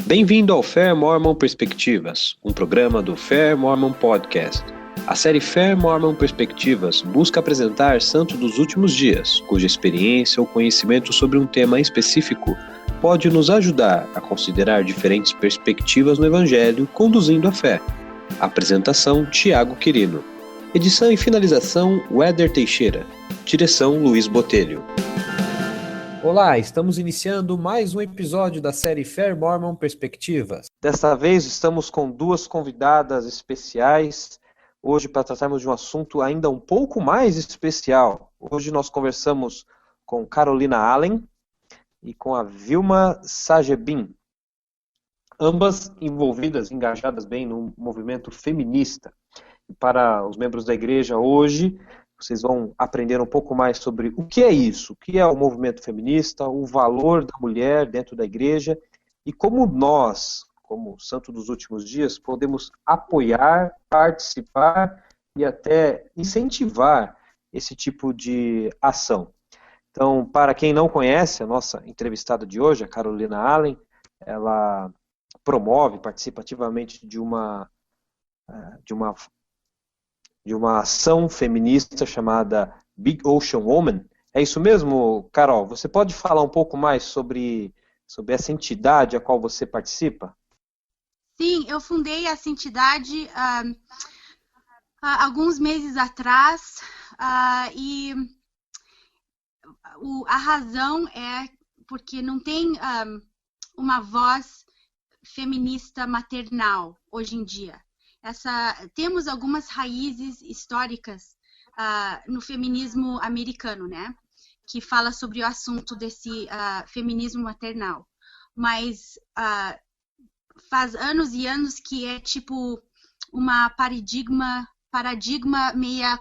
Bem-vindo ao Fair Mormon Perspectivas, um programa do Fair Mormon Podcast. A série Fair Mormon Perspectivas busca apresentar santos dos últimos dias, cuja experiência ou conhecimento sobre um tema específico pode nos ajudar a considerar diferentes perspectivas no Evangelho, conduzindo à fé. Apresentação: Tiago Quirino. Edição e finalização: Weder Teixeira. Direção: Luiz Botelho. Olá, estamos iniciando mais um episódio da série Fair Mormon Perspectivas. Desta vez estamos com duas convidadas especiais, hoje para tratarmos de um assunto ainda um pouco mais especial. Hoje nós conversamos com Carolina Allen e com a Vilma Sagebin, ambas envolvidas, engajadas bem no movimento feminista. E para os membros da igreja hoje, vocês vão aprender um pouco mais sobre o que é isso, o que é o movimento feminista, o valor da mulher dentro da igreja e como nós, como Santo dos Últimos Dias, podemos apoiar, participar e até incentivar esse tipo de ação. Então, para quem não conhece, a nossa entrevistada de hoje, a Carolina Allen, ela promove, participa ativamente de uma ação feminista chamada Big Ocean Woman. É isso mesmo, Carol? Você pode falar um pouco mais sobre essa entidade a qual você participa? Sim, eu fundei essa entidade há alguns meses atrás e a razão é porque não tem uma voz feminista maternal hoje em dia. Temos algumas raízes históricas no feminismo americano, né? Que fala sobre o assunto desse feminismo maternal. Mas faz anos e anos que é tipo uma paradigma meia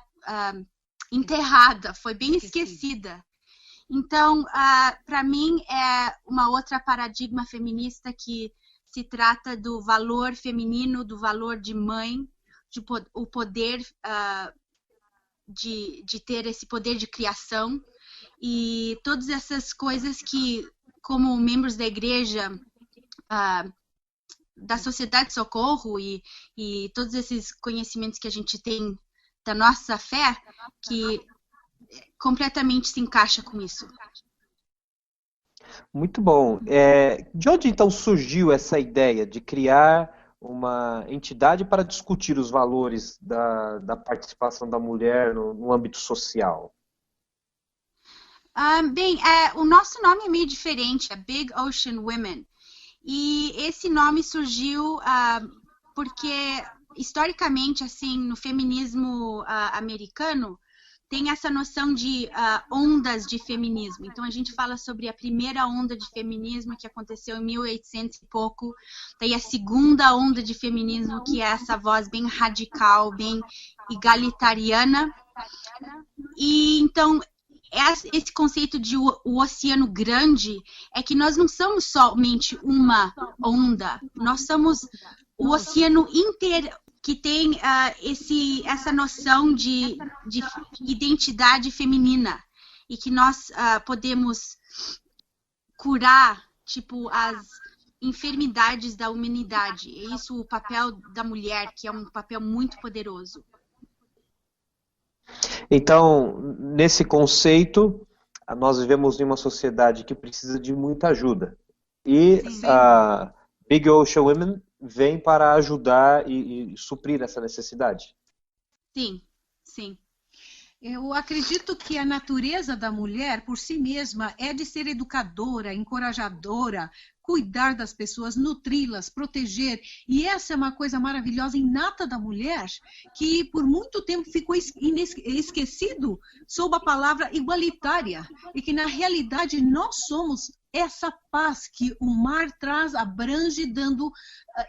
enterrada, foi bem esquecida. Então, para mim, é uma outra paradigma feminista que se trata do valor feminino, do valor de mãe, o poder de ter esse poder de criação e todas essas coisas que, como membros da igreja, da Sociedade de Socorro e todos esses conhecimentos que a gente tem da nossa fé, que completamente se encaixa com isso. Muito bom. De onde então surgiu essa ideia de criar uma entidade para discutir os valores da participação da mulher no âmbito social? O nosso nome é meio diferente, é Big Ocean Women. E esse nome surgiu porque, historicamente, assim, no feminismo americano, tem essa noção de ondas de feminismo. Então, a gente fala sobre a primeira onda de feminismo que aconteceu em 1800 e pouco. Daí a segunda onda de feminismo, que é essa voz bem radical, bem egalitariana. E, então, esse conceito de o oceano grande é que nós não somos somente uma onda. Nós somos o oceano inteiro, que tem essa noção de identidade feminina e que nós podemos curar, tipo, as enfermidades da humanidade. É isso o papel da mulher, que é um papel muito poderoso. Então, nesse conceito, nós vivemos em uma sociedade que precisa de muita ajuda. E a Big Ocean Women vem para ajudar e suprir essa necessidade. Sim, sim. Eu acredito que a natureza da mulher, por si mesma, é de ser educadora, encorajadora, cuidar das pessoas, nutri-las, proteger. E essa é uma coisa maravilhosa, inata da mulher, que por muito tempo ficou esquecido sob a palavra igualitária. E que, na realidade, nós somos essa paz que o mar traz, abrange,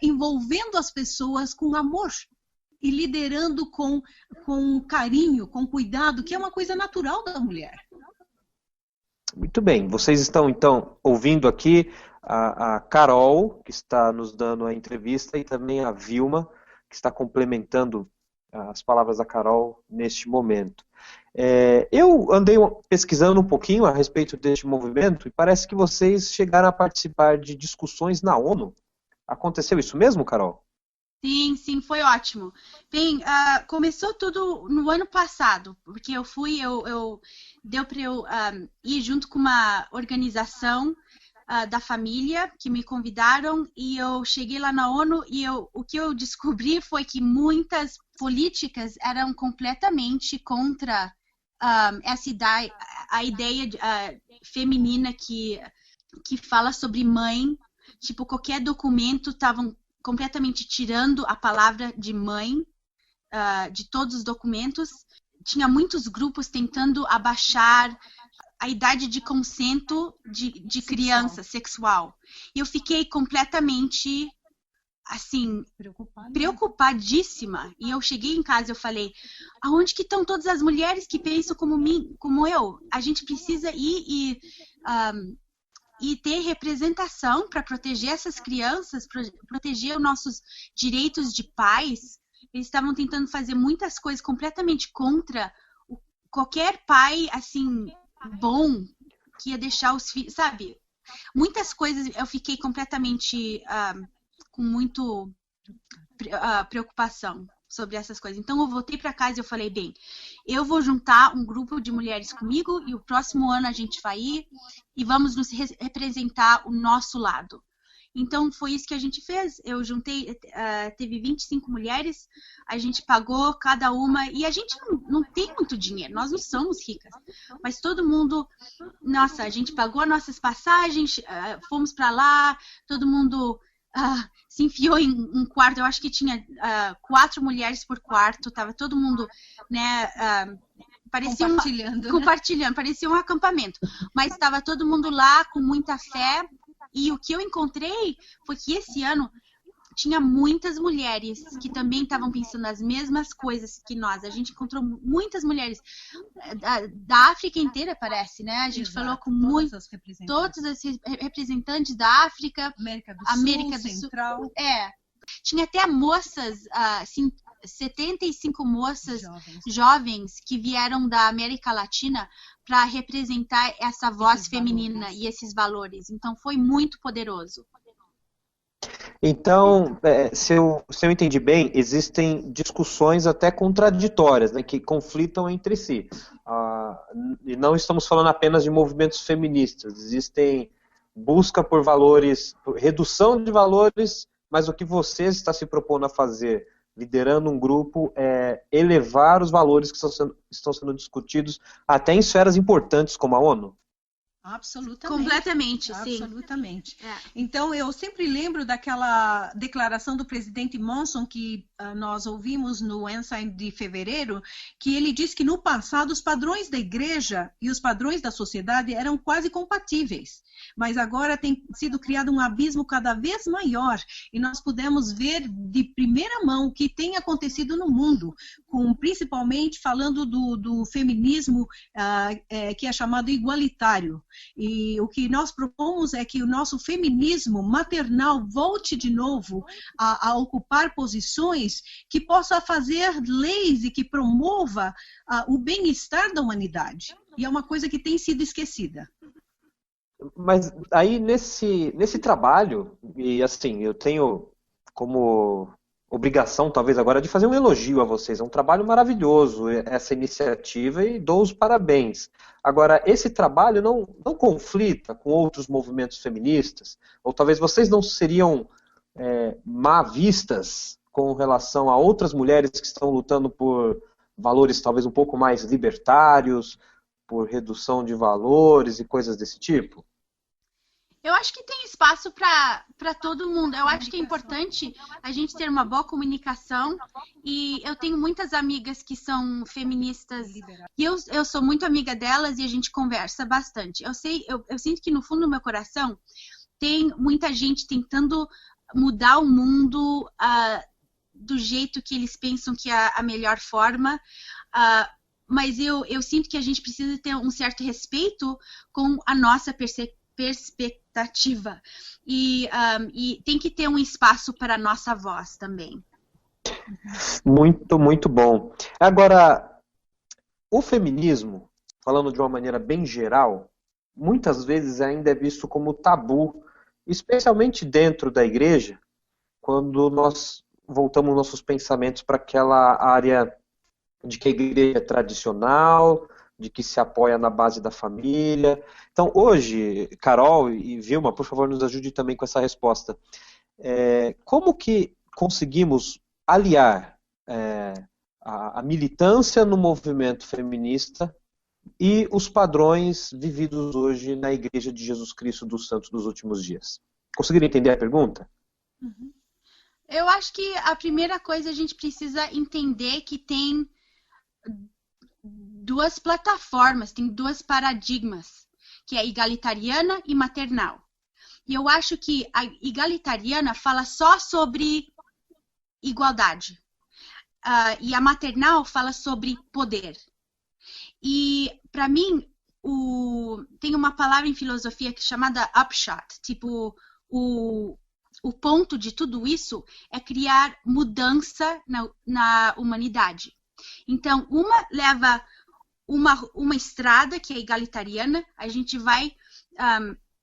envolvendo as pessoas com amor. E liderando com carinho, com cuidado, que é uma coisa natural da mulher. Muito bem. Vocês estão, então, ouvindo aqui a Carol, que está nos dando a entrevista, e também a Vilma, que está complementando as palavras da Carol neste momento. Eu andei pesquisando um pouquinho a respeito deste movimento e parece que vocês chegaram a participar de discussões na ONU Aconteceu isso mesmo, Carol? Sim, foi ótimo. Bem, começou tudo no ano passado, porque deu para eu ir junto com uma organização da família que me convidaram e eu cheguei lá na ONU e o que eu descobri foi que muitas políticas eram completamente contra a ideia feminina que fala sobre mãe. Tipo, qualquer documento estavam completamente tirando a palavra de mãe de todos os documentos. Tinha muitos grupos tentando abaixar a idade de consento de criança sexual. E eu fiquei completamente, assim, preocupadíssima. E eu cheguei em casa e eu falei, aonde que estão todas as mulheres que pensam como eu? A gente precisa ir e ter representação para proteger essas crianças, proteger os nossos direitos de pais. Eles estavam tentando fazer muitas coisas completamente contra qualquer pai, assim, bom, que ia deixar os filhos, sabe? Muitas coisas eu fiquei completamente com muito preocupação sobre essas coisas. Então eu voltei para casa e eu falei, bem, eu vou juntar um grupo de mulheres comigo e o próximo ano a gente vai ir e vamos nos representar o nosso lado. Então foi isso que a gente fez. Eu juntei, teve 25 mulheres, a gente pagou cada uma e a gente não tem muito dinheiro, nós não somos ricas, mas todo mundo, nossa, a gente pagou as nossas passagens, fomos para lá, todo mundo se enfiou em um quarto. Eu acho que tinha 4 mulheres por quarto, tava todo mundo, né, parecia compartilhando, parecia um acampamento, mas estava todo mundo lá com muita fé. E o que eu encontrei foi que esse ano tinha muitas mulheres que também estavam pensando as mesmas coisas que nós. A gente encontrou muitas mulheres da África inteira, parece, né? A gente falou com todas as representantes da África, América do Sul, Central. Tinha até moças, 75 moças jovens que vieram da América Latina para representar essa voz feminina e esses valores. Então foi muito poderoso. Então, se eu entendi bem, existem discussões até contraditórias, né, que conflitam entre si. E não estamos falando apenas de movimentos feministas. Existem busca por valores, por redução de valores, mas o que você está se propondo a fazer, liderando um grupo, é elevar os valores que estão sendo discutidos até em esferas importantes como a ONU? Absolutamente. Completamente, sim. Absolutamente. Então, eu sempre lembro daquela declaração do presidente Monson que nós ouvimos no Ensign de fevereiro, que ele disse que no passado os padrões da igreja e os padrões da sociedade eram quase compatíveis, mas agora tem sido criado um abismo cada vez maior e nós podemos ver de primeira mão o que tem acontecido no mundo, principalmente falando do feminismo que é chamado igualitário. E o que nós propomos é que o nosso feminismo maternal volte de novo a ocupar posições que possa fazer leis e que promova o bem-estar da humanidade. E é uma coisa que tem sido esquecida. Mas aí nesse trabalho, e assim, eu tenho como obrigação talvez agora de fazer um elogio a vocês, é um trabalho maravilhoso essa iniciativa e dou os parabéns. Agora, esse trabalho não conflita com outros movimentos feministas? Ou talvez vocês não seriam má vistas com relação a outras mulheres que estão lutando por valores talvez um pouco mais libertários, por redução de valores e coisas desse tipo? Eu acho que tem espaço para todo mundo. Eu acho que é importante a gente ter uma boa comunicação. E eu tenho muitas amigas que são feministas. E eu sou muito amiga delas e a gente conversa bastante. Eu sinto que no fundo do meu coração tem muita gente tentando mudar o mundo do jeito que eles pensam que é a melhor forma. Mas eu sinto que a gente precisa ter um certo respeito com a nossa perspectiva e tem que ter um espaço para a nossa voz também. Muito, muito bom. Agora, o feminismo, falando de uma maneira bem geral, muitas vezes ainda é visto como tabu, especialmente dentro da igreja, quando nós voltamos nossos pensamentos para aquela área de que a igreja é tradicional, de que se apoia na base da família. Então, hoje, Carol e Vilma, por favor, nos ajude também com essa resposta. Como que conseguimos aliar a militância no movimento feminista e os padrões vividos hoje na Igreja de Jesus Cristo dos Santos dos Últimos Dias? Conseguiram entender a pergunta? Uhum. Eu acho que a primeira coisa a gente precisa entender que tem duas plataformas, tem dois paradigmas, que é egalitariana e maternal. E eu acho que a egalitariana fala só sobre igualdade. E a maternal fala sobre poder. E, para mim, tem uma palavra em filosofia que é chamada upshot. Tipo, o ponto de tudo isso é criar mudança na humanidade. Então, uma leva uma estrada que é egalitariana, a gente vai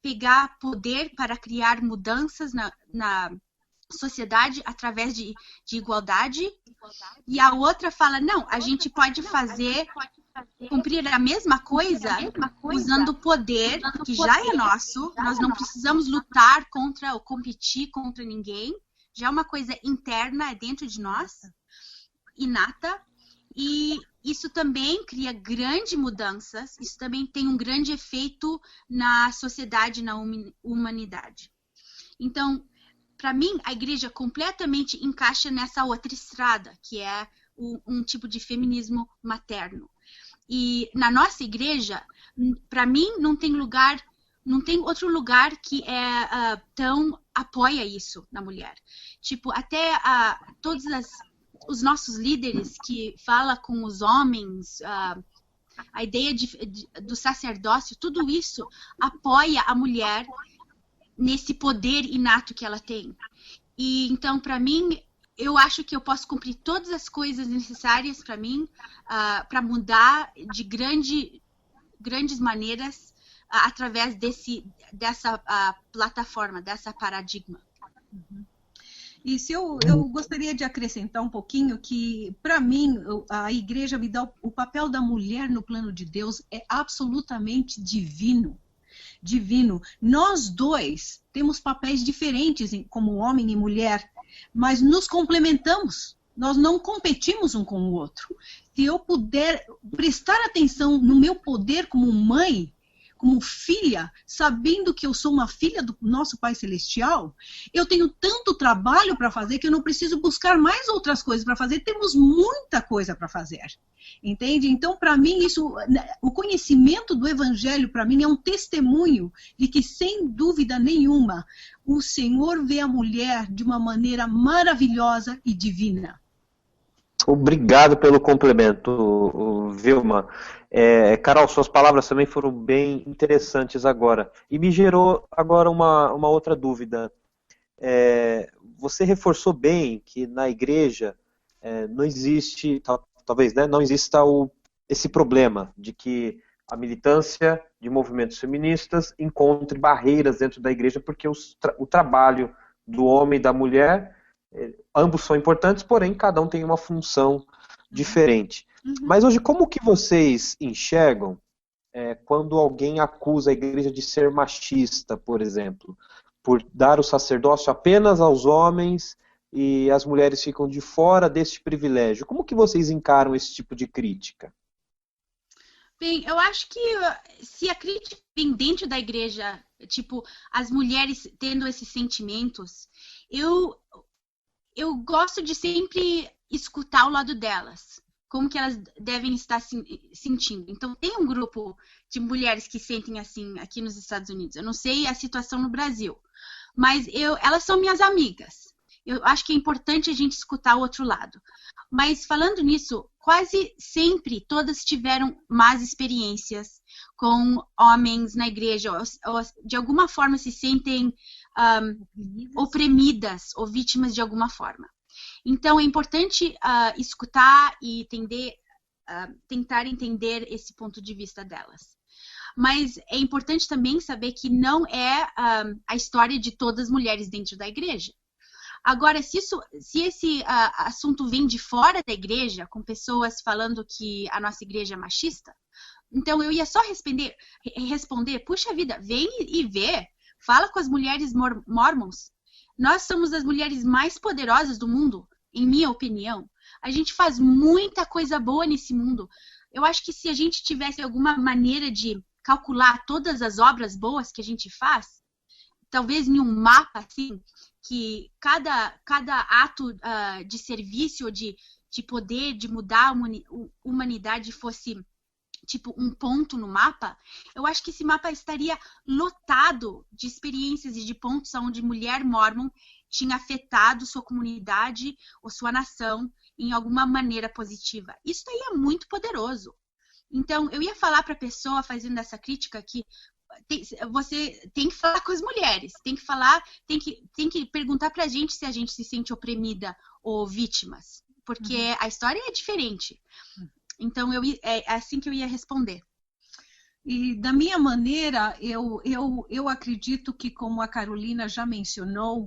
pegar poder para criar mudanças na sociedade através de igualdade, e a outra fala, não, a gente pode cumprir a mesma coisa usando o poder que já é nosso, nós não precisamos lutar contra ou competir contra ninguém, já é uma coisa interna, é dentro de nós, inata, e isso também cria grandes mudanças, isso também tem um grande efeito na sociedade, na humanidade. Então, para mim, a igreja completamente encaixa nessa outra estrada, que é um tipo de feminismo materno. E na nossa igreja, para mim, não tem outro lugar que tão apoia isso na mulher. Tipo, até todos os nossos líderes que falam com os homens, a ideia do sacerdócio, tudo isso apoia a mulher nesse poder inato que ela tem. E então, para mim, eu acho que eu posso cumprir todas as coisas necessárias para mim, para mudar de grandes maneiras através dessa plataforma, dessa paradigma. Uhum. E se eu gostaria de acrescentar um pouquinho que, para mim, a igreja me dá o papel da mulher no plano de Deus é absolutamente divino. Divino. Nós dois temos papéis diferentes como homem e mulher, mas nos complementamos. Nós não competimos um com o outro. Se eu puder prestar atenção no meu poder como mãe, como filha, sabendo que eu sou uma filha do nosso Pai Celestial, eu tenho tanto trabalho para fazer que eu não preciso buscar mais outras coisas para fazer. Temos muita coisa para fazer. Entende? Então, para mim, o conhecimento do Evangelho, para mim, é um testemunho de que, sem dúvida nenhuma, o Senhor vê a mulher de uma maneira maravilhosa e divina. Obrigado pelo complemento, Vilma. Carol, suas palavras também foram bem interessantes agora. E me gerou agora uma outra dúvida. Você reforçou bem que na igreja não existe, talvez, né, não exista esse problema de que a militância de movimentos feministas encontre barreiras dentro da igreja, porque o trabalho do homem e da mulher, ambos são importantes, porém cada um tem uma função diferente. Uhum. Mas hoje, como que vocês enxergam quando alguém acusa a igreja de ser machista, por exemplo, por dar o sacerdócio apenas aos homens e as mulheres ficam de fora deste privilégio? Como que vocês encaram esse tipo de crítica? Bem, eu acho que se a crítica vem dentro da igreja, tipo, as mulheres tendo esses sentimentos, eu gosto de sempre escutar o lado delas, como que elas devem estar sentindo. Então, tem um grupo de mulheres que sentem assim aqui nos Estados Unidos. Eu não sei a situação no Brasil, mas elas são minhas amigas. Eu acho que é importante a gente escutar o outro lado. Mas falando nisso, quase sempre todas tiveram más experiências com homens na igreja, ou de alguma forma se sentem oprimidas ou vítimas de alguma forma. Então é importante escutar e tentar entender esse ponto de vista delas. Mas é importante também saber que não é a história de todas as mulheres dentro da igreja. Agora, se esse assunto vem de fora da igreja, com pessoas falando que a nossa igreja é machista, então eu ia só responder, puxa vida, vem e vê, fala com as mulheres mormons. Nós somos as mulheres mais poderosas do mundo, em minha opinião. A gente faz muita coisa boa nesse mundo. Eu acho que se a gente tivesse alguma maneira de calcular todas as obras boas que a gente faz, talvez em um mapa, assim, que cada ato de serviço ou de poder, de mudar a humanidade fosse tipo um ponto no mapa, eu acho que esse mapa estaria lotado de experiências e de pontos onde mulher mormon tinha afetado sua comunidade ou sua nação em alguma maneira positiva. Isso aí é muito poderoso. Então, eu ia falar para a pessoa fazendo essa crítica que você tem que falar com as mulheres, tem que perguntar para a gente se sente oprimida ou vítimas, porque a história é diferente. Então, é assim que eu ia responder. E da minha maneira, eu acredito que, como a Carolina já mencionou,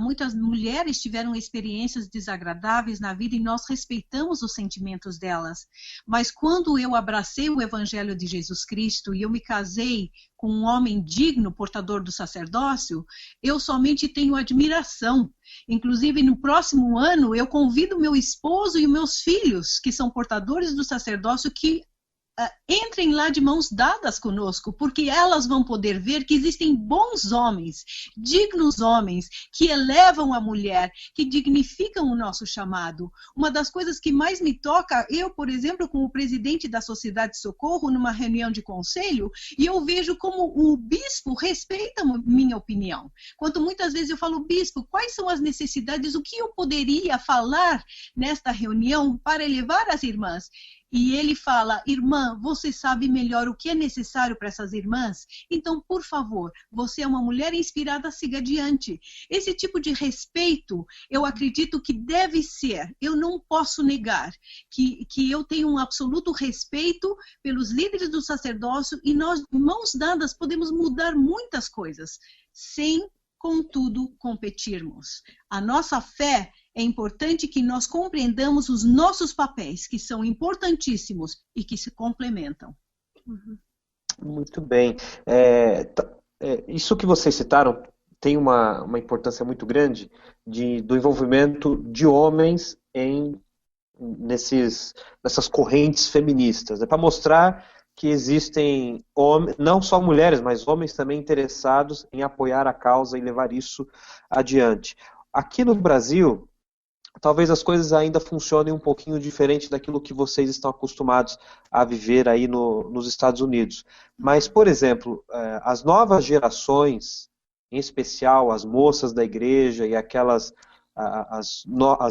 muitas mulheres tiveram experiências desagradáveis na vida e nós respeitamos os sentimentos delas. Mas quando eu abracei o Evangelho de Jesus Cristo e eu me casei com um homem digno, portador do sacerdócio, eu somente tenho admiração. Inclusive, no próximo ano, eu convido meu esposo e meus filhos, que são portadores do sacerdócio, que entrem lá de mãos dadas conosco, porque elas vão poder ver que existem bons homens, dignos homens, que elevam a mulher, que dignificam o nosso chamado. Uma das coisas que mais me toca, eu, por exemplo, como presidente da Sociedade de Socorro, numa reunião de conselho, e eu vejo como o bispo respeita minha opinião. Quanto muitas vezes eu falo, bispo, quais são as necessidades, o que eu poderia falar nesta reunião para elevar as irmãs? E ele fala, irmã, você sabe melhor o que é necessário para essas irmãs? Então, por favor, você é uma mulher inspirada, siga adiante. Esse tipo de respeito, eu acredito que deve ser. Eu não posso negar que eu tenho um absoluto respeito pelos líderes do sacerdócio e nós, mãos dadas, podemos mudar muitas coisas, sem, contudo, competirmos. A nossa fé é importante que nós compreendamos os nossos papéis, que são importantíssimos e que se complementam. Muito bem. Isso que vocês citaram tem uma importância muito grande do envolvimento de homens nessas correntes feministas. É para mostrar que existem homens, não só mulheres, mas homens também interessados em apoiar a causa e levar isso adiante. Aqui no Brasil, talvez as coisas ainda funcionem um pouquinho diferente daquilo que vocês estão acostumados a viver aí nos Estados Unidos. Mas, por exemplo, as novas gerações, em especial as moças da igreja e as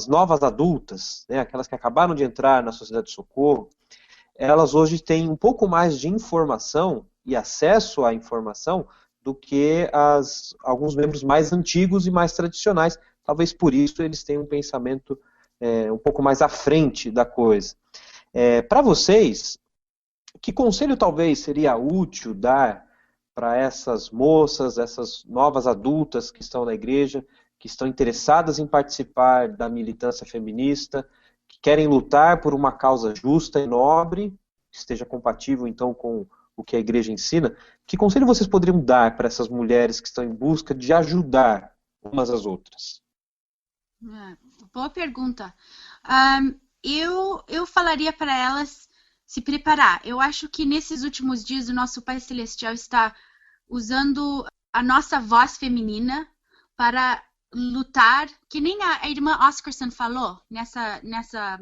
novas adultas, né, aquelas que acabaram de entrar na Sociedade de Socorro, elas hoje têm um pouco mais de informação e acesso à informação do que alguns membros mais antigos e mais tradicionais. Talvez por isso eles tenham um pensamento um pouco mais à frente da coisa. Para vocês, que conselho talvez seria útil dar para essas moças, essas novas adultas que estão na igreja, que estão interessadas em participar da militância feminista, que querem lutar por uma causa justa e nobre, que esteja compatível então com o que a igreja ensina? Que conselho vocês poderiam dar para essas mulheres que estão em busca de ajudar umas às outras? Boa pergunta. Eu falaria para elas se preparar. Eu acho que nesses últimos dias o nosso Pai Celestial está usando a nossa voz feminina para lutar, que nem a irmã Oscarson falou nessa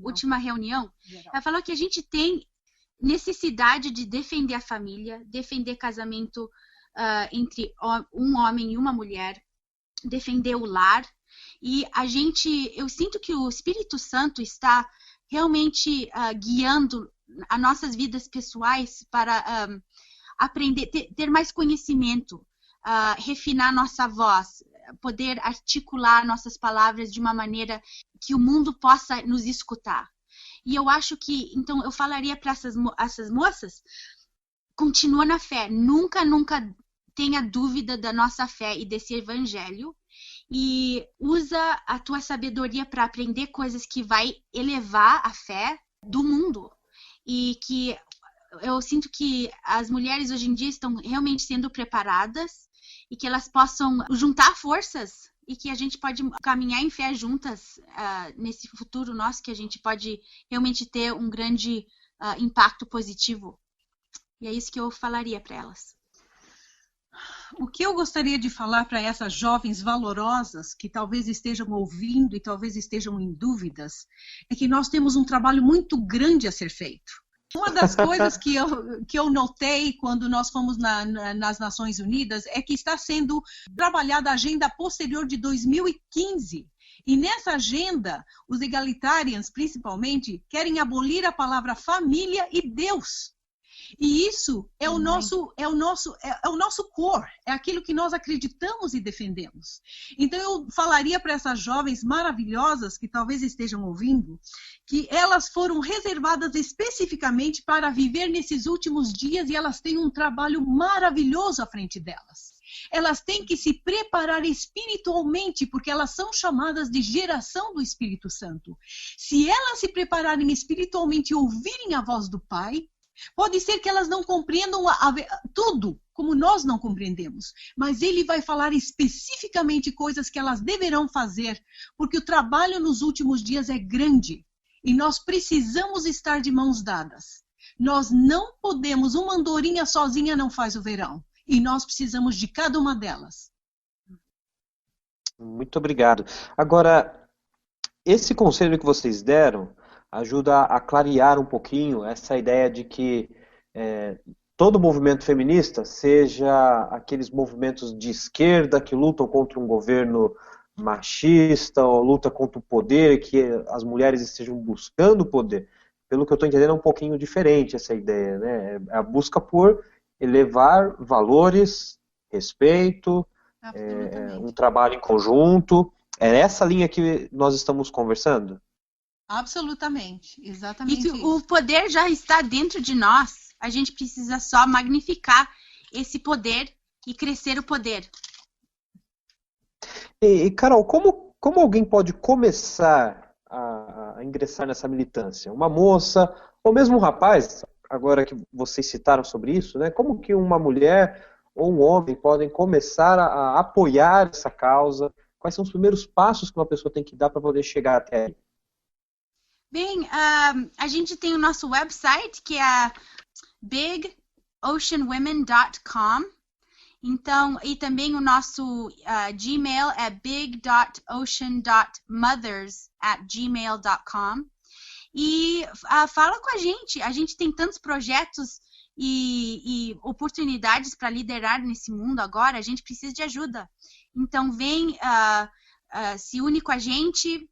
última reunião. Ela falou que a gente tem necessidade de defender a família, defender casamento entre um homem e uma mulher, defender o lar. E eu sinto que o Espírito Santo está realmente guiando as nossas vidas pessoais para aprender, ter mais conhecimento, refinar nossa voz, poder articular nossas palavras de uma maneira que o mundo possa nos escutar. E eu acho que, então, eu falaria para essas moças, continua na fé, nunca tenha dúvida da nossa fé e desse evangelho, e usa a tua sabedoria para aprender coisas que vai elevar a fé do mundo. E que eu sinto que as mulheres hoje em dia estão realmente sendo preparadas e que elas possam juntar forças e que a gente pode caminhar em fé juntas nesse futuro nosso, que a gente pode realmente ter um grande impacto positivo. E é isso que eu falaria para elas. O que eu gostaria de falar para essas jovens valorosas que talvez estejam ouvindo e talvez estejam em dúvidas é que nós temos um trabalho muito grande a ser feito. Uma das coisas que eu notei quando nós fomos nas Nações Unidas é que está sendo trabalhada a agenda posterior de 2015. E nessa agenda, os egalitarians, principalmente, querem abolir a palavra família e Deus. E isso é o nosso core, é aquilo que nós acreditamos e defendemos. Então eu falaria para essas jovens maravilhosas que talvez estejam ouvindo, que elas foram reservadas especificamente para viver nesses últimos dias e elas têm um trabalho maravilhoso à frente delas. Elas têm que se preparar espiritualmente, porque elas são chamadas de geração do Espírito Santo. Se elas se prepararem espiritualmente e ouvirem a voz do Pai, pode ser que elas não compreendam tudo, como nós não compreendemos, mas ele vai falar especificamente coisas que elas deverão fazer, porque o trabalho nos últimos dias é grande e nós precisamos estar de mãos dadas. Nós não podemos, uma andorinha sozinha não faz o verão, e nós precisamos de cada uma delas. Muito obrigado. Agora, esse conselho que vocês deram ajuda a clarear um pouquinho essa ideia de que todo movimento feminista, seja aqueles movimentos de esquerda que lutam contra um governo machista ou luta contra o poder, que as mulheres estejam buscando poder. Pelo que eu estou entendendo, é um pouquinho diferente essa ideia, né? É a busca por elevar valores, respeito, um trabalho em conjunto. É essa linha que nós estamos conversando? Absolutamente, exatamente. E que o poder já está dentro de nós. A gente precisa só magnificar esse poder e crescer o poder. E Carol, como alguém pode começar a ingressar nessa militância? Uma moça, ou mesmo um rapaz, agora que vocês citaram sobre isso, né? Como que uma mulher ou um homem podem começar a apoiar essa causa? Quais são os primeiros passos que uma pessoa tem que dar para poder chegar até aí? Bem, a gente tem o nosso website, que é bigoceanwomen.com. Então, e também o nosso Gmail é big.ocean.mothers@gmail.com. E fala com a gente tem tantos projetos e oportunidades para liderar nesse mundo agora, a gente precisa de ajuda. Então, vem, se une com a gente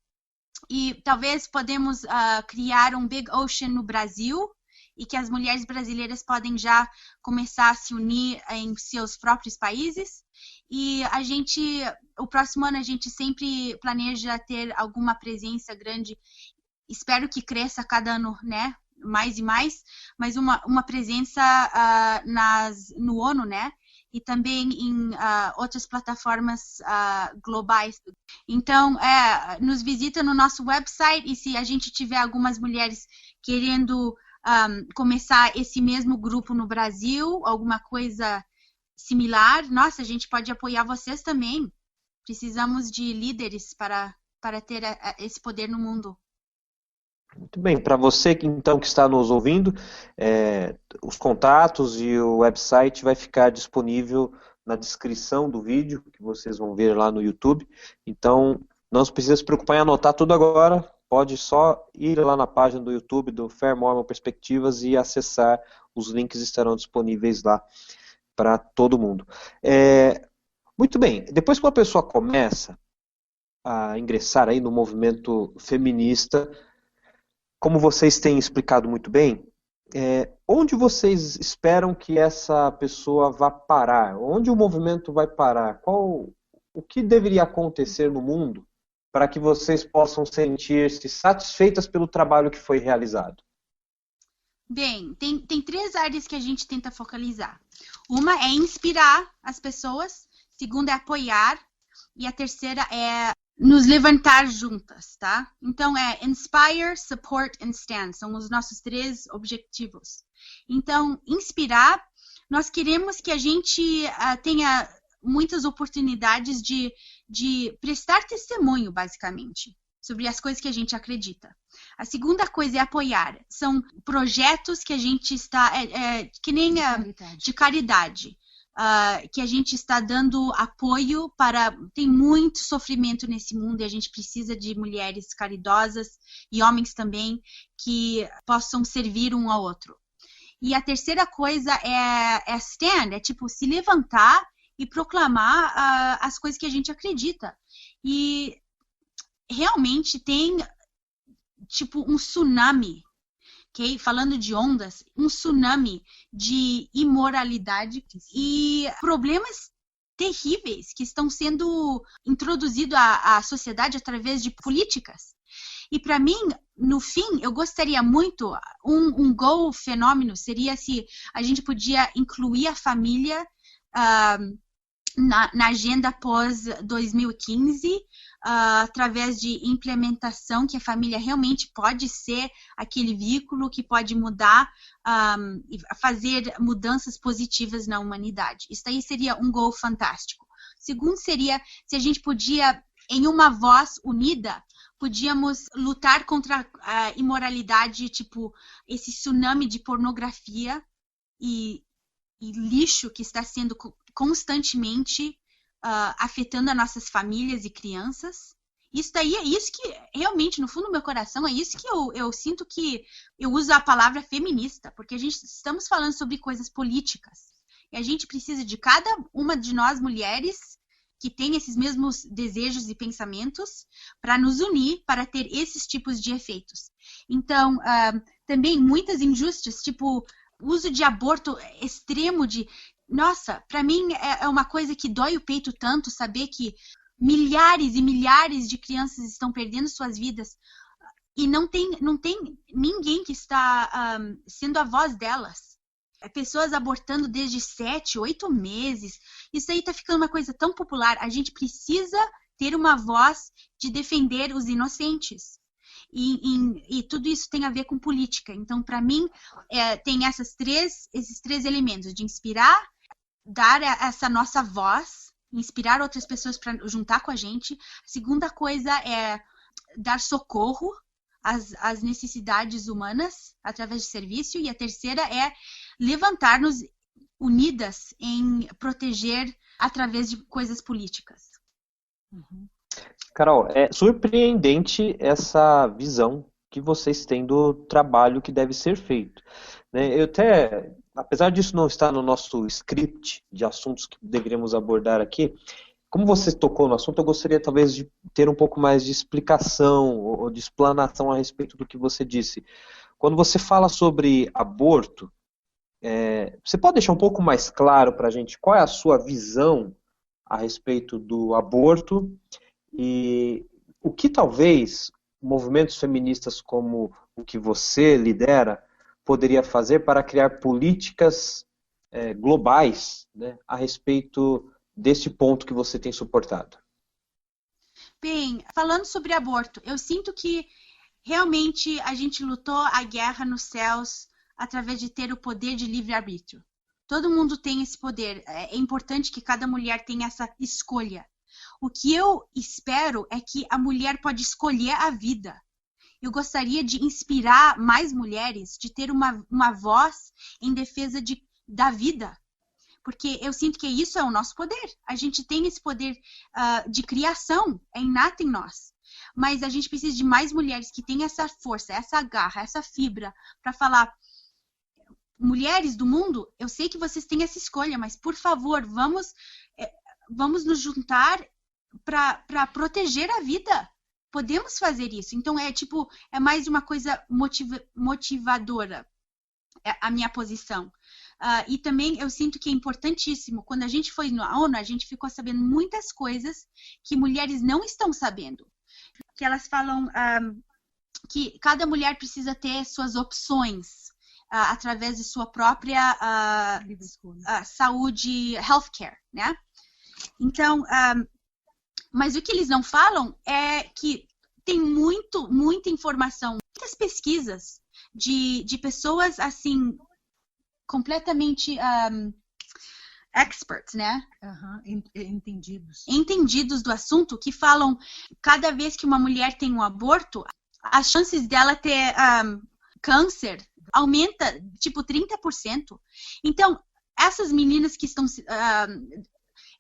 e talvez podemos criar um Big Ocean no Brasil, e que as mulheres brasileiras podem já começar a se unir em seus próprios países. E o próximo ano a gente sempre planeja ter alguma presença grande. Espero que cresça cada ano, né? Mais e mais, mas uma presença no ONU, né? E também em outras plataformas globais. Então, nos visita no nosso website, e se a gente tiver algumas mulheres querendo começar esse mesmo grupo no Brasil, alguma coisa similar, nossa, a gente pode apoiar vocês também. Precisamos de líderes para ter esse poder no mundo. Muito bem, para você então que está nos ouvindo, os contatos e o website vai ficar disponível na descrição do vídeo, que vocês vão ver lá no YouTube. Então, não se precisa se preocupar em anotar tudo agora, pode só ir lá na página do YouTube do Fair Mormon Perspectivas e acessar, os links estarão disponíveis lá para todo mundo. Muito bem, depois que uma pessoa começa a ingressar aí no movimento feminista, como vocês têm explicado muito bem, onde vocês esperam que essa pessoa vá parar? Onde o movimento vai parar? O que deveria acontecer no mundo para que vocês possam sentir-se satisfeitas pelo trabalho que foi realizado? Bem, tem 3 áreas que a gente tenta focalizar. Uma é inspirar as pessoas, segunda é apoiar e a terceira é nos levantar juntas, tá? Então é inspire, support and stand, são os nossos 3 objetivos. Então, inspirar, nós queremos que a gente tenha muitas oportunidades de prestar testemunho, basicamente, sobre as coisas que a gente acredita. A segunda coisa é apoiar. São projetos que a gente está... que nem de caridade. Que a gente está dando apoio para... Tem muito sofrimento nesse mundo e a gente precisa de mulheres caridosas e homens também que possam servir um ao outro. E a terceira coisa é stand, é tipo se levantar e proclamar as coisas que a gente acredita. E realmente tem tipo um tsunami, okay? Falando de ondas, um tsunami de imoralidade e problemas terríveis que estão sendo introduzidos à sociedade através de políticas. E para mim, no fim, eu gostaria muito, um goal fenômeno seria se a gente podia incluir a família na agenda pós 2015, através de implementação, que a família realmente pode ser aquele veículo que pode mudar e fazer mudanças positivas na humanidade. Isso aí seria um goal fantástico. Segundo seria se a gente podia, em uma voz unida, podíamos lutar contra a imoralidade, tipo esse tsunami de pornografia e lixo que está sendo constantemente afetando as nossas famílias e crianças. Isso daí é isso que, realmente, no fundo do meu coração, é isso que eu sinto que eu uso a palavra feminista, porque estamos falando sobre coisas políticas. E a gente precisa de cada uma de nós, mulheres, que tem esses mesmos desejos e pensamentos, para nos unir, para ter esses tipos de efeitos. Então, também muitas injustiças, tipo, uso de aborto extremo de... Nossa, para mim é uma coisa que dói o peito tanto saber que milhares e milhares de crianças estão perdendo suas vidas e não tem ninguém que está sendo a voz delas. Pessoas abortando desde 7, 8 meses. Isso aí está ficando uma coisa tão popular. A gente precisa ter uma voz de defender os inocentes. E tudo isso tem a ver com política. Então, para mim, tem esses três elementos, de inspirar, dar essa nossa voz, inspirar outras pessoas para juntar com a gente. A segunda coisa é dar socorro às necessidades humanas através de serviço. E a terceira é levantar-nos unidas em proteger através de coisas políticas. Uhum. Carol, é surpreendente essa visão que vocês têm do trabalho que deve ser feito, né? Eu até, apesar disso não estar no nosso script de assuntos que deveríamos abordar aqui, como você tocou no assunto, eu gostaria talvez de ter um pouco mais de explicação ou de explanação a respeito do que você disse. Quando você fala sobre aborto, você pode deixar um pouco mais claro para a gente qual é a sua visão a respeito do aborto e o que talvez movimentos feministas como o que você lidera poderia fazer para criar políticas globais, né, a respeito deste ponto que você tem suportado? Bem, falando sobre aborto, eu sinto que realmente a gente lutou a guerra nos céus através de ter o poder de livre-arbítrio. Todo mundo tem esse poder. É importante que cada mulher tenha essa escolha. O que eu espero é que a mulher pode escolher a vida. Eu gostaria de inspirar mais mulheres, de ter uma voz em defesa da vida. Porque eu sinto que isso é o nosso poder. A gente tem esse poder de criação, é inato em nós. Mas a gente precisa de mais mulheres que tenham essa força, essa garra, essa fibra, para falar: mulheres do mundo, eu sei que vocês têm essa escolha, mas por favor, vamos nos juntar para proteger a vida. Podemos fazer isso. Então é mais uma coisa motivadora, a minha posição. E também eu sinto que é importantíssimo, quando a gente foi na ONU, a gente ficou sabendo muitas coisas que mulheres não estão sabendo. Que elas falam que cada mulher precisa ter suas opções. através de sua própria saúde, healthcare, né? Então, mas o que eles não falam é que tem muita informação, muitas pesquisas de pessoas, assim, completamente experts, né? Entendidos do assunto, que falam, cada vez que uma mulher tem um aborto, as chances dela ter câncer aumenta, tipo, 30%. Então, essas meninas que estão...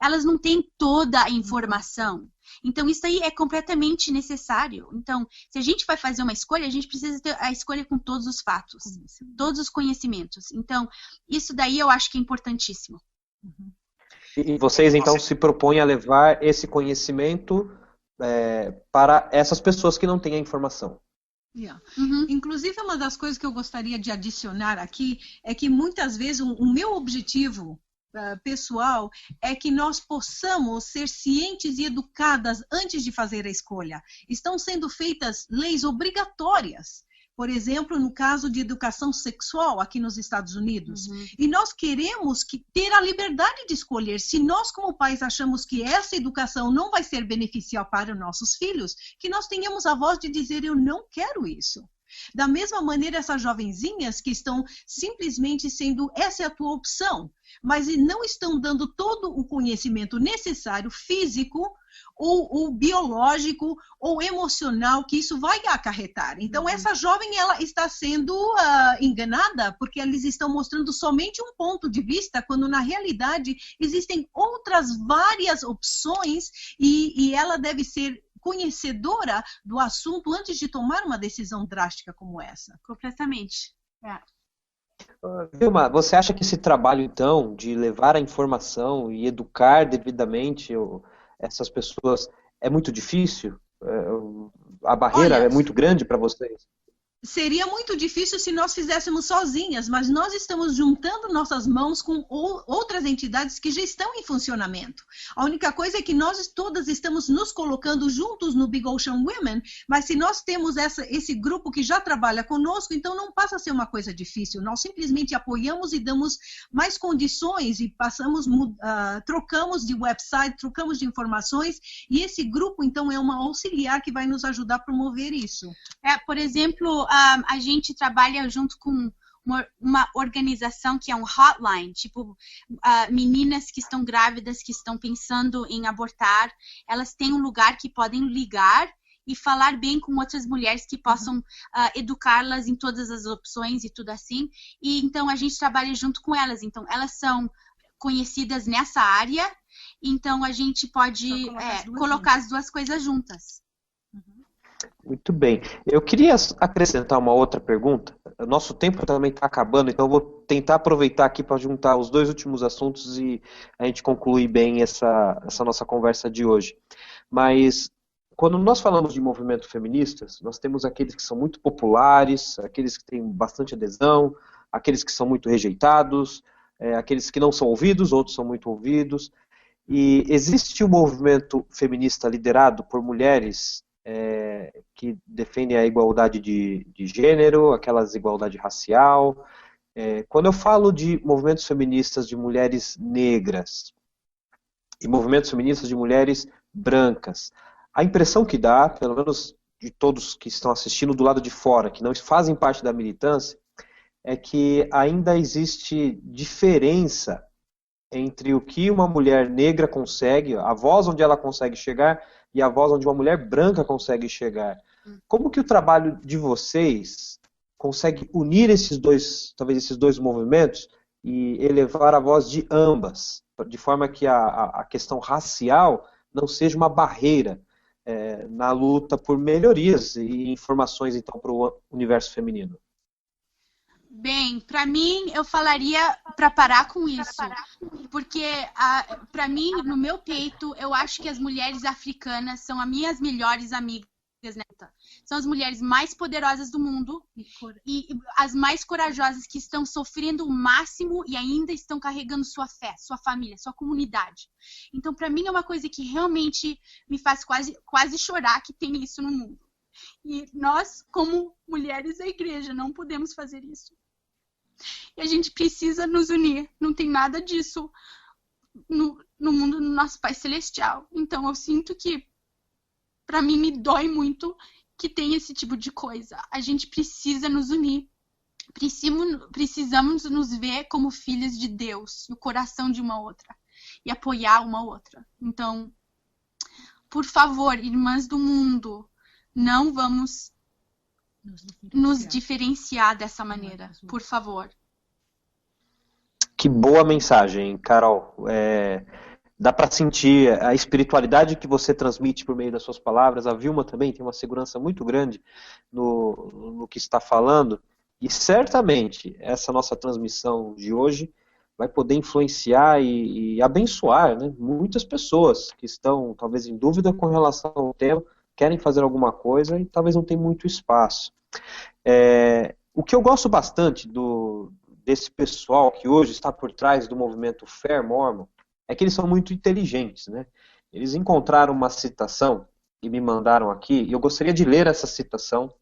elas não têm toda a informação. Então, isso aí é completamente necessário. Então, se a gente vai fazer uma escolha, a gente precisa ter a escolha com todos os fatos, todos os conhecimentos. Então, isso daí eu acho que é importantíssimo. E vocês, então, se propõem a levar esse conhecimento para essas pessoas que não têm a informação. Inclusive, uma das coisas que eu gostaria de adicionar aqui é que muitas vezes o meu objetivo pessoal é que nós possamos ser cientes e educadas antes de fazer a escolha. Estão sendo feitas leis obrigatórias, por exemplo, no caso de educação sexual aqui nos Estados Unidos. E nós queremos ter a liberdade de escolher. Se nós, como pais, achamos que essa educação não vai ser beneficial para os nossos filhos, que nós tenhamos a voz de dizer, eu não quero isso. Da mesma maneira, essas jovenzinhas que estão simplesmente sendo, essa é a tua opção, mas não estão dando todo o conhecimento necessário, físico, ou biológico, ou emocional, que isso vai acarretar. Então, essa jovem, ela está sendo enganada, porque eles estão mostrando somente um ponto de vista, quando na realidade existem outras várias opções, e ela deve ser conhecedora do assunto antes de tomar uma decisão drástica como essa. Completamente. Vilma, você acha que esse trabalho, então, de levar a informação e educar devidamente essas pessoas é muito difícil? A barreira é muito grande para vocês? Seria muito difícil se nós fizéssemos sozinhas, mas nós estamos juntando nossas mãos com outras entidades que já estão em funcionamento. A única coisa é que nós todas estamos nos colocando juntos no Big Ocean Women, mas se nós temos esse grupo que já trabalha conosco, então não passa a ser uma coisa difícil. Nós simplesmente apoiamos e damos mais condições e trocamos de website, trocamos de informações, e esse grupo, então, é uma auxiliar que vai nos ajudar a promover isso. Por exemplo, a gente trabalha junto com uma organização que é um hotline, tipo, meninas que estão grávidas, que estão pensando em abortar, elas têm um lugar que podem ligar e falar bem com outras mulheres que possam educá-las em todas as opções e tudo assim. E então a gente trabalha junto com elas. Então elas são conhecidas nessa área, então a gente pode colocar as duas coisas juntas. Muito bem. Eu queria acrescentar uma outra pergunta. Nosso tempo também está acabando, então eu vou tentar aproveitar aqui para juntar os dois últimos assuntos e a gente concluir bem essa nossa conversa de hoje. Mas, quando nós falamos de movimentos feministas, nós temos aqueles que são muito populares, aqueles que têm bastante adesão, aqueles que são muito rejeitados, aqueles que não são ouvidos, outros são muito ouvidos. E existe um movimento feminista liderado por mulheres que defendem a igualdade de gênero, aquelas igualdade racial. Quando eu falo de movimentos feministas de mulheres negras e movimentos feministas de mulheres brancas, a impressão que dá, pelo menos de todos que estão assistindo do lado de fora, que não fazem parte da militância, é que ainda existe diferença entre o que uma mulher negra consegue, a voz onde ela consegue chegar, e a voz onde uma mulher branca consegue chegar. Como que o trabalho de vocês consegue unir talvez esses dois movimentos e elevar a voz de ambas, de forma que a questão racial não seja uma barreira na luta por melhorias e informações, então, para o universo feminino? Bem, para mim, eu falaria para parar com isso, porque para mim, no meu peito, eu acho que as mulheres africanas são as minhas melhores amigas, né? São as mulheres mais poderosas do mundo e as mais corajosas, que estão sofrendo o máximo e ainda estão carregando sua fé, sua família, sua comunidade. Então, para mim, é uma coisa que realmente me faz quase chorar que tem isso no mundo. E nós, como mulheres da igreja, não podemos fazer isso. E a gente precisa nos unir. Não tem nada disso no mundo do nosso Pai Celestial. Então eu sinto que, para mim, me dói muito que tem esse tipo de coisa. A gente precisa nos unir. Precisamos nos ver como filhas de Deus, no coração de uma outra. E apoiar uma outra. Então, por favor, irmãs do mundo, não vamos nos diferenciar dessa maneira. Por favor. Que boa mensagem, Carol. Dá para sentir a espiritualidade que você transmite por meio das suas palavras. A Vilma também tem uma segurança muito grande no que está falando. E certamente essa nossa transmissão de hoje vai poder influenciar e abençoar, né, muitas pessoas que estão talvez em dúvida com relação ao tema, querem fazer alguma coisa e talvez não tenham muito espaço. O que eu gosto bastante desse pessoal que hoje está por trás do movimento Fair Mormon é que eles são muito inteligentes, né? Eles encontraram uma citação e me mandaram aqui, e eu gostaria de ler essa citação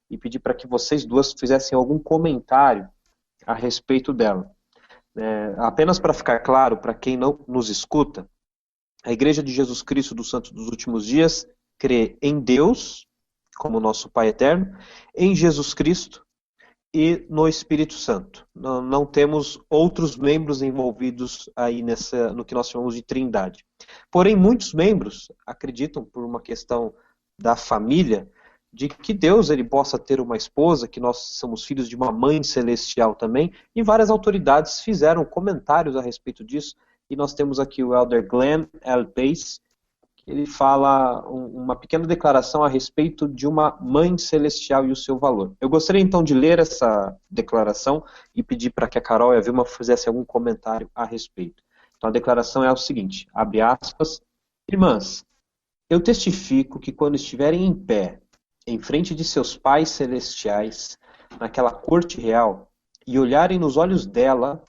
e pedir para que vocês duas fizessem algum comentário a respeito dela. Apenas para ficar claro, para quem não nos escuta, a Igreja de Jesus Cristo dos Santos dos Últimos Dias crê em Deus, como nosso Pai Eterno, em Jesus Cristo e no Espírito Santo. Não temos outros membros envolvidos aí no que nós chamamos de trindade. Porém, muitos membros acreditam, por uma questão da família, de que Deus ele possa ter uma esposa, que nós somos filhos de uma mãe celestial também, e várias autoridades fizeram comentários a respeito disso, e nós temos aqui o Elder Glenn L. Pace, que ele fala uma pequena declaração a respeito de uma mãe celestial e o seu valor. Eu gostaria então de ler essa declaração e pedir para que a Carol e a Vilma fizessem algum comentário a respeito. Então a declaração é o seguinte, abre aspas, irmãs, eu testifico que quando estiverem em pé, em frente de seus pais celestiais, naquela corte real, e olharem nos olhos dela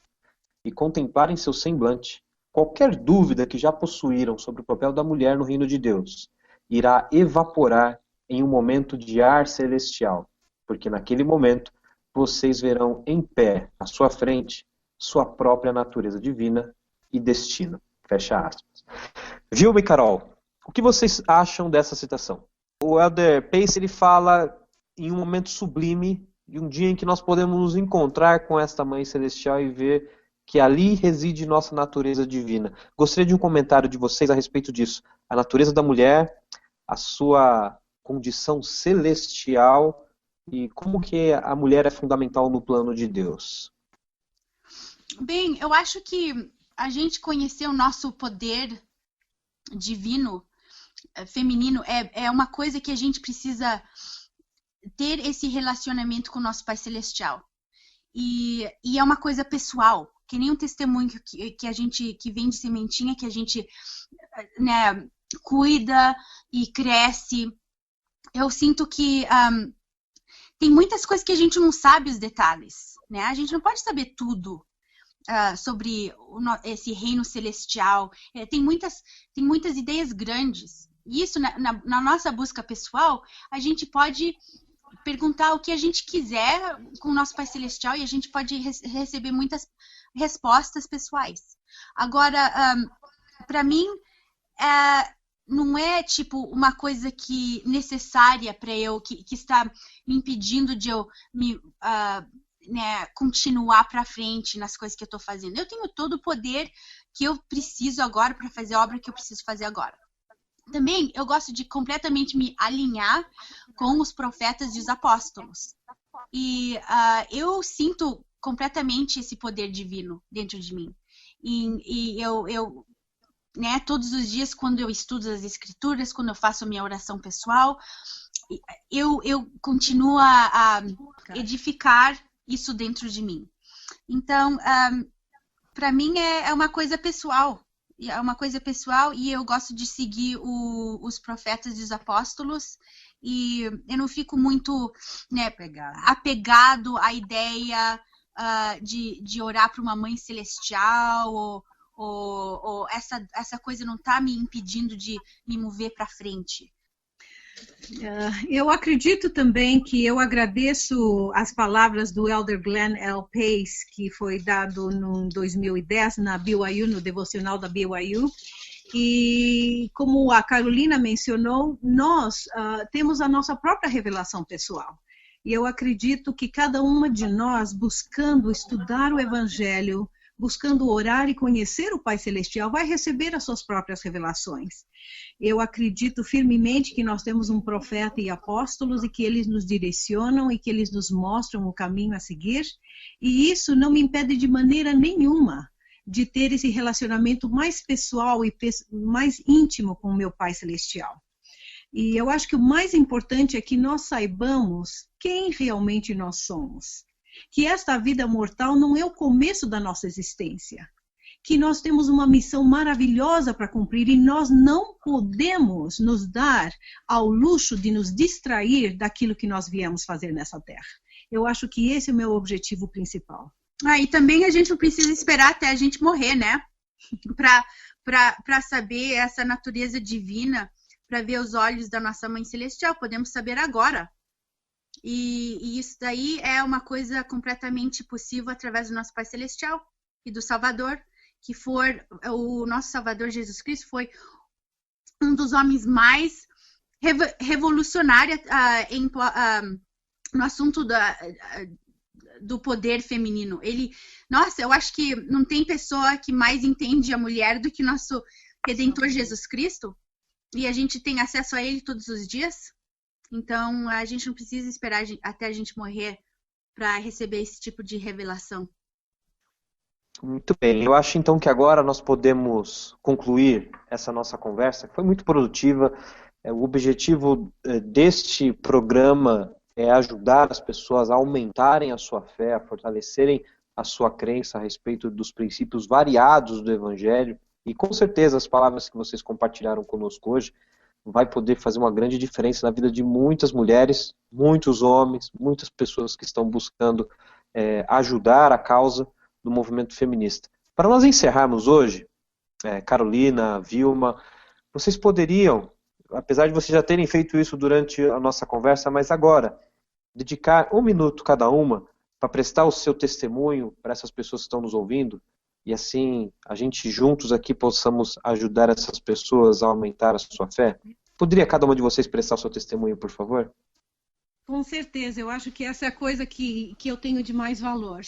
e contemplarem seu semblante, qualquer dúvida que já possuíram sobre o papel da mulher no reino de Deus irá evaporar em um momento de ar celestial, porque naquele momento vocês verão em pé, à sua frente, sua própria natureza divina e destino. Fecha aspas. Vilma e Carol, o que vocês acham dessa citação? O Elder Pace ele fala em um momento sublime, de um dia em que nós podemos nos encontrar com esta Mãe Celestial e ver que ali reside nossa natureza divina. Gostaria de um comentário de vocês a respeito disso. A natureza da mulher, a sua condição celestial e como que a mulher é fundamental no plano de Deus. Bem, eu acho que a gente conhecer o nosso poder divino, feminino, é uma coisa que a gente precisa ter esse relacionamento com o nosso Pai Celestial. E é uma coisa pessoal, que nem um testemunho que a gente, que vem de sementinha, que a gente, né, cuida e cresce. Eu sinto que tem muitas coisas que a gente não sabe os detalhes, né? A gente não pode saber tudo sobre esse reino celestial. Tem muitas ideias grandes. E isso, na nossa busca pessoal, a gente pode perguntar o que a gente quiser com o nosso Pai Celestial e a gente pode receber muitas respostas pessoais. Agora, para mim, não é tipo uma coisa que necessária para eu, que está me impedindo de eu né, continuar para frente nas coisas que eu estou fazendo. Eu tenho todo o poder que eu preciso agora para fazer a obra que eu preciso fazer agora. Também eu gosto de completamente me alinhar com os profetas e os apóstolos. E eu sinto completamente esse poder divino dentro de mim. E eu né, todos os dias, quando eu estudo as escrituras, quando eu faço a minha oração pessoal, eu continuo a edificar isso dentro de mim. Então, para mim é uma coisa pessoal. É uma coisa pessoal e eu gosto de seguir os profetas e os apóstolos e eu não fico muito, né, apegado à ideia de orar para uma mãe celestial ou essa coisa não está me impedindo de me mover para frente. Eu acredito também que eu agradeço as palavras do Elder Glenn L. Pace, que foi dado em 2010 na BYU, no devocional da BYU. E como a Carolina mencionou, nós temos a nossa própria revelação pessoal. E eu acredito que cada uma de nós, buscando estudar o Evangelho, buscando orar e conhecer o Pai Celestial, vai receber as suas próprias revelações. Eu acredito firmemente que nós temos um profeta e apóstolos e que eles nos direcionam e que eles nos mostram o caminho a seguir. E isso não me impede de maneira nenhuma de ter esse relacionamento mais pessoal e mais íntimo com o meu Pai Celestial. E eu acho que o mais importante é que nós saibamos quem realmente nós somos. Que esta vida mortal não é o começo da nossa existência. Que nós temos uma missão maravilhosa para cumprir e nós não podemos nos dar ao luxo de nos distrair daquilo que nós viemos fazer nessa terra. Eu acho que esse é o meu objetivo principal. E também a gente não precisa esperar até a gente morrer, né? Para saber essa natureza divina, para ver os olhos da nossa Mãe Celestial. Podemos saber agora. E isso daí é uma coisa completamente possível através do nosso Pai Celestial e do Salvador, que o nosso Salvador Jesus Cristo foi um dos homens mais revolucionários no assunto do poder feminino. Eu acho que não tem pessoa que mais entende a mulher do que nosso Redentor Jesus Cristo, e a gente tem acesso a ele todos os dias. Então, a gente não precisa esperar até a gente morrer para receber esse tipo de revelação. Muito bem. Eu acho, então, que agora nós podemos concluir essa nossa conversa, que foi muito produtiva. O objetivo deste programa é ajudar as pessoas a aumentarem a sua fé, a fortalecerem a sua crença a respeito dos princípios variados do Evangelho. E, com certeza, as palavras que vocês compartilharam conosco hoje vai poder fazer uma grande diferença na vida de muitas mulheres, muitos homens, muitas pessoas que estão buscando ajudar a causa do movimento feminista. Para nós encerrarmos hoje, Carolina, Vilma, vocês poderiam, apesar de vocês já terem feito isso durante a nossa conversa, mas agora, dedicar 1 minuto cada uma para prestar o seu testemunho para essas pessoas que estão nos ouvindo, e assim a gente juntos aqui possamos ajudar essas pessoas a aumentar a sua fé. Poderia cada uma de vocês prestar o seu testemunho, por favor? Com certeza, eu acho que essa é a coisa que eu tenho de mais valor.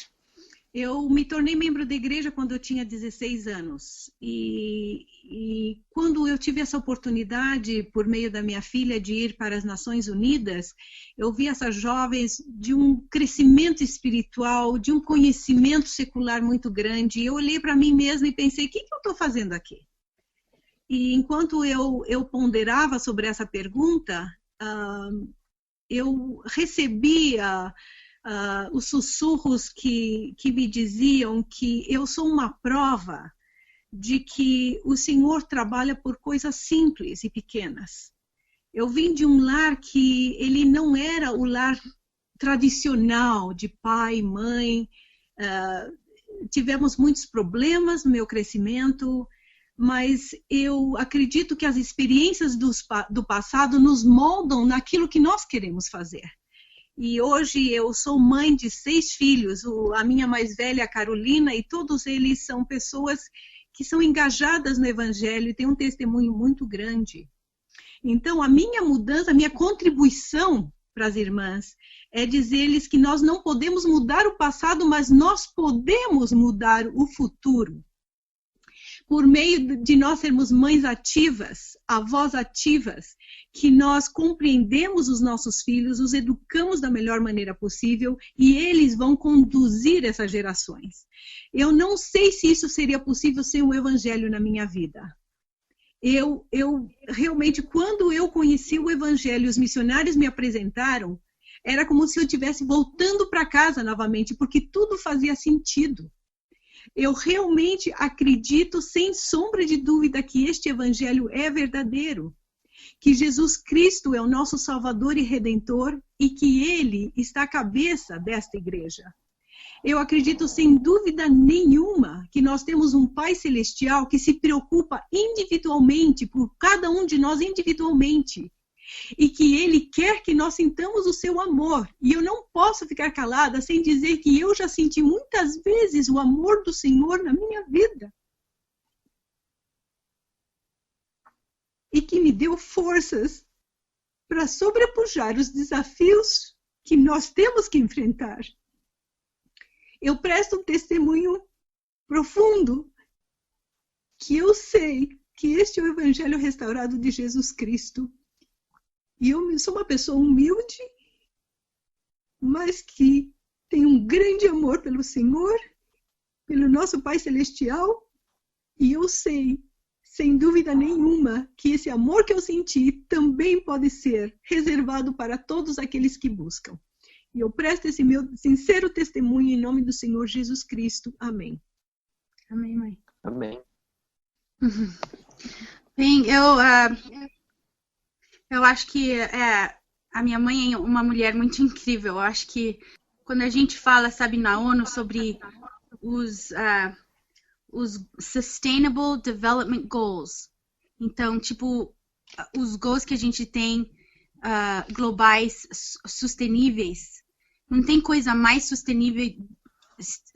Eu me tornei membro da igreja quando eu tinha 16 anos. E quando eu tive essa oportunidade, por meio da minha filha, de ir para as Nações Unidas, eu vi essas jovens de um crescimento espiritual, de um conhecimento secular muito grande. E eu olhei para mim mesma e pensei, o que eu estou fazendo aqui? E enquanto eu ponderava sobre essa pergunta, eu recebia os sussurros que me diziam que eu sou uma prova de que o Senhor trabalha por coisas simples e pequenas. Eu vim de um lar que ele não era o lar tradicional de pai, mãe. Tivemos muitos problemas no meu crescimento, mas eu acredito que as experiências do passado nos moldam naquilo que nós queremos fazer. E hoje eu sou mãe de 6 filhos, a minha mais velha, a Carolina, e todos eles são pessoas que são engajadas no Evangelho e têm um testemunho muito grande. Então, a minha mudança, a minha contribuição para as irmãs é dizer-lhes que nós não podemos mudar o passado, mas nós podemos mudar o futuro. Por meio de nós sermos mães ativas, avós ativas, que nós compreendemos os nossos filhos, os educamos da melhor maneira possível e eles vão conduzir essas gerações. Eu não sei se isso seria possível sem o Evangelho na minha vida. Eu realmente, quando eu conheci o Evangelho, os missionários me apresentaram, era como se eu estivesse voltando para casa novamente, porque tudo fazia sentido. Eu realmente acredito, sem sombra de dúvida, que este Evangelho é verdadeiro. Que Jesus Cristo é o nosso Salvador e Redentor e que Ele está à cabeça desta igreja. Eu acredito, sem dúvida nenhuma, que nós temos um Pai Celestial que se preocupa individualmente, por cada um de nós individualmente. e que Ele quer que nós sintamos o seu amor. E eu não posso ficar calada sem dizer que eu já senti muitas vezes o amor do Senhor na minha vida. E que me deu forças para sobrepujar os desafios que nós temos que enfrentar. Eu presto um testemunho profundo que eu sei que este é o Evangelho restaurado de Jesus Cristo. E eu sou uma pessoa humilde, mas que tem um grande amor pelo Senhor, pelo nosso Pai Celestial, e eu sei, sem dúvida nenhuma, que esse amor que eu senti também pode ser reservado para todos aqueles que buscam. E eu presto esse meu sincero testemunho em nome do Senhor Jesus Cristo. Amém. Amém, mãe. Amém. Bem, eu acho que a minha mãe é uma mulher muito incrível. Eu acho que quando a gente fala, sabe, na ONU sobre os Sustainable Development Goals, então, tipo, os goals que a gente tem globais susteníveis, não tem coisa mais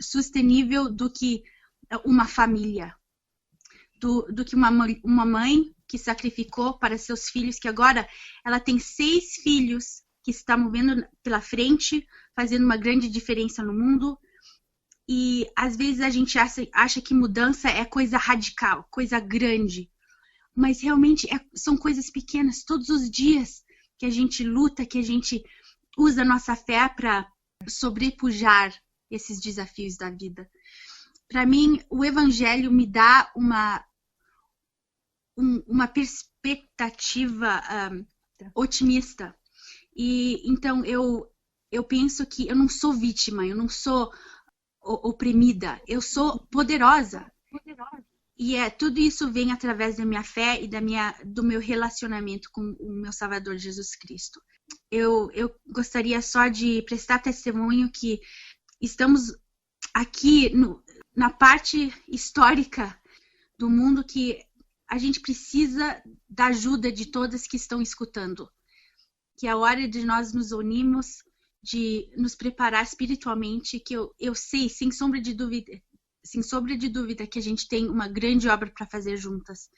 sustenível do que uma família, do que uma mãe que sacrificou para seus filhos, que agora ela tem 6 filhos que estão movendo pela frente, fazendo uma grande diferença no mundo. E às vezes a gente acha que mudança é coisa radical, coisa grande. Mas realmente são coisas pequenas, todos os dias que a gente luta, que a gente usa a nossa fé para sobrepujar esses desafios da vida. Para mim, o Evangelho me dá uma perspectiva otimista. E então eu penso que eu não sou vítima, eu não sou oprimida, eu sou poderosa. E tudo isso vem através da minha fé e do meu relacionamento com o meu Salvador Jesus Cristo. Eu gostaria só de prestar testemunho que estamos aqui na parte histórica do mundo que a gente precisa da ajuda de todas que estão escutando. Que é a hora de nós nos unirmos, de nos preparar espiritualmente, que eu sei, sem sombra de dúvida, que a gente tem uma grande obra para fazer juntas.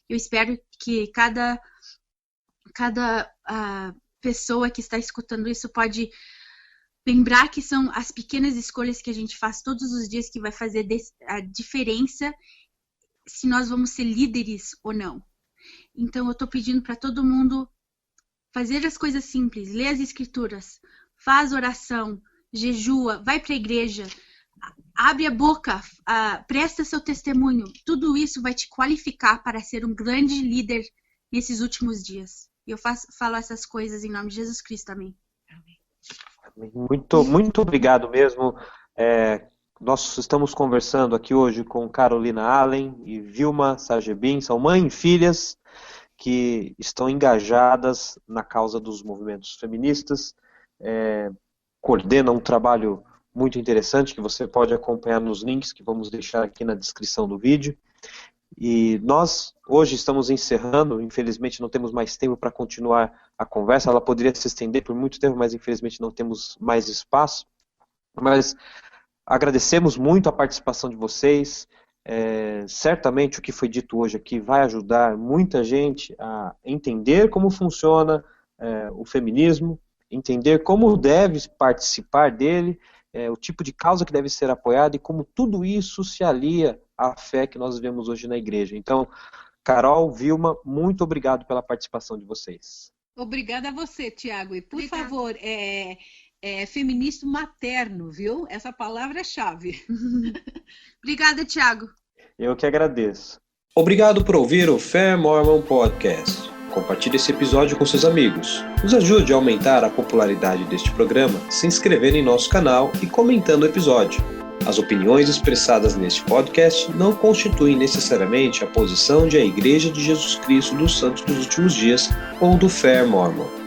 Eu espero que cada pessoa que está escutando isso pode lembrar que são as pequenas escolhas que a gente faz todos os dias que vai fazer a diferença se nós vamos ser líderes ou não. Então eu estou pedindo para todo mundo fazer as coisas simples, ler as escrituras, faz oração, jejua, vai para a igreja, abre a boca, presta seu testemunho. Tudo isso vai te qualificar para ser um grande líder nesses últimos dias. E eu falo essas coisas em nome de Jesus Cristo. Amém. Muito obrigado mesmo. Nós estamos conversando aqui hoje com Carolina Allen e Vilma Sargebin, são mãe e filhas que estão engajadas na causa dos movimentos feministas, coordenam um trabalho muito interessante que você pode acompanhar nos links que vamos deixar aqui na descrição do vídeo. E nós hoje estamos encerrando, infelizmente não temos mais tempo para continuar a conversa, ela poderia se estender por muito tempo, mas infelizmente não temos mais espaço. Mas agradecemos muito a participação de vocês. Certamente o que foi dito hoje aqui vai ajudar muita gente a entender como funciona o feminismo, entender como deve participar dele, o tipo de causa que deve ser apoiada e como tudo isso se alia à fé que nós vemos hoje na igreja. Então, Carol, Vilma, muito obrigado pela participação de vocês. Obrigada a você, Tiago. E, por favor, feminismo materno, viu? Essa palavra é chave. Obrigada, Tiago. Eu que agradeço. Obrigado por ouvir o Fair Mormon Podcast. Compartilhe esse episódio com seus amigos. Nos ajude a aumentar a popularidade deste programa se inscrevendo em nosso canal e comentando o episódio. As opiniões expressadas neste podcast não constituem necessariamente a posição de a Igreja de Jesus Cristo dos Santos dos Últimos Dias ou do Fair Mormon.